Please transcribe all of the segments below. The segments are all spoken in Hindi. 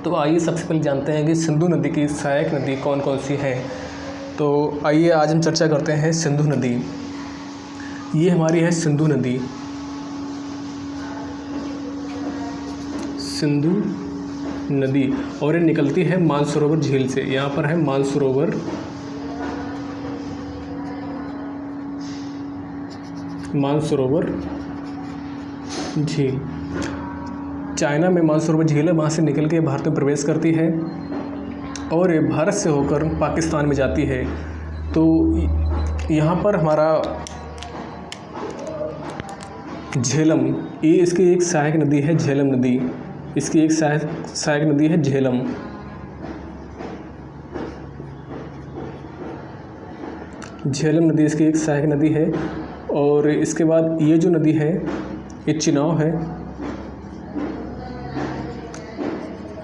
तो आइए सबसे पहले जानते हैं कि सिंधु नदी की सहायक नदी कौन कौन सी हैं। तो आइए आज हम चर्चा करते हैं सिंधु नदी। ये हमारी है सिंधु नदी। सिंधु नदी और ये निकलती है मानसरोवर झील से। यहाँ पर है मानसरोवर झील। चाइना में मानसरोवर झील है, वहाँ से निकल के भारत में प्रवेश करती है और ये भारत से होकर पाकिस्तान में जाती है। तो यहाँ पर हमारा झेलम, ये इसकी एक सहायक नदी है झेलम नदी। इसकी एक सहायक नदी है झेलम। झेलम नदी इसकी एक सहायक नदी है। और इसके बाद ये जो नदी है ये चिनाव है,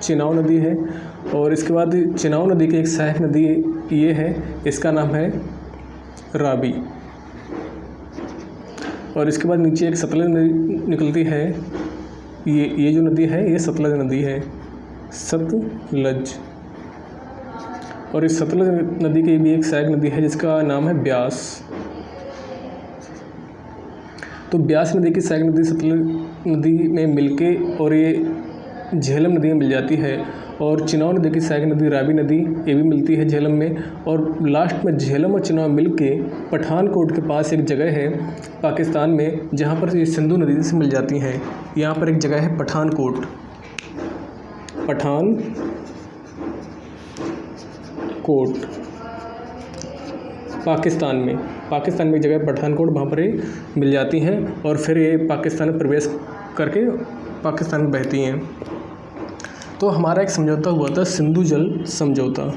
चिनाव नदी है। और इसके बाद चिनाव नदी की एक सहायक नदी ये है, इसका नाम है रावी। और इसके बाद नीचे एक सतलज नदी निकलती है। ये जो नदी है ये सतलज नदी है, सतलज। और इस सतलज नदी की भी एक सहायक नदी है जिसका नाम है ब्यास। तो ब्यास नदी की सहायक नदी सतलज नदी में मिलके और ये झेलम नदी में मिल जाती है। और चिनाव नदी की सहायक नदी रावी नदी, ये भी मिलती है झेलम में। और लास्ट में झेलम और चिनाव मिलके पठानकोट के पास एक जगह है पाकिस्तान में जहाँ पर ये सिंधु नदी से मिल जाती हैं। यहाँ पर एक जगह है पठानकोट, पाकिस्तान में एक जगह पठानकोट, वहाँ पर ये मिल जाती हैं और फिर ये पाकिस्तान में प्रवेश करके पाकिस्तान में बहती हैं। तो हमारा एक समझौता हुआ था, सिंधु जल समझौता।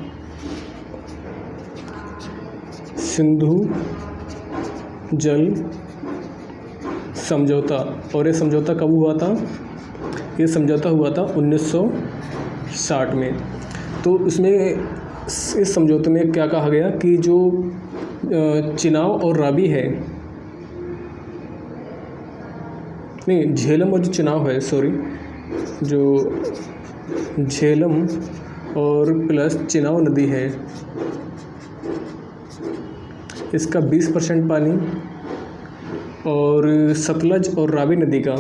सिंधु जल समझौता। और ये समझौता कब हुआ था? ये समझौता हुआ था 1960 में। तो इसमें इस समझौते में क्या कहा गया कि जो चिनाव और रावी है, नहीं झेलम और जो चिनाव है, सॉरी, जो झेलम और प्लस चिनाव नदी है, इसका 20% पानी और सतलज और रावी नदी का,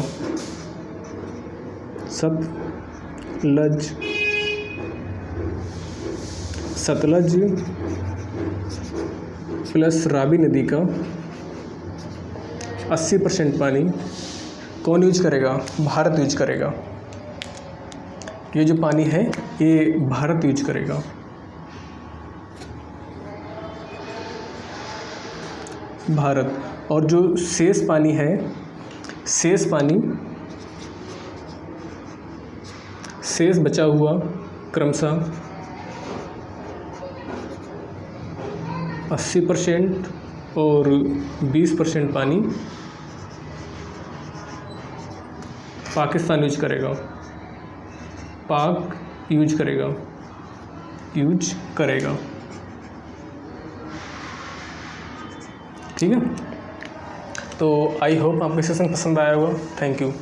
सतलज प्लस रावी नदी का 80% पानी कौन यूज करेगा? भारत यूज करेगा। ये जो पानी है ये भारत यूज करेगा। भारत। और जो शेष पानी है, शेष बचा हुआ क्रमशः 80% और 20% पानी पाकिस्तान यूज करेगा, पाक यूज करेगा। ठीक है। तो आई होप आपको सेशन पसंद आया होगा। Thank you.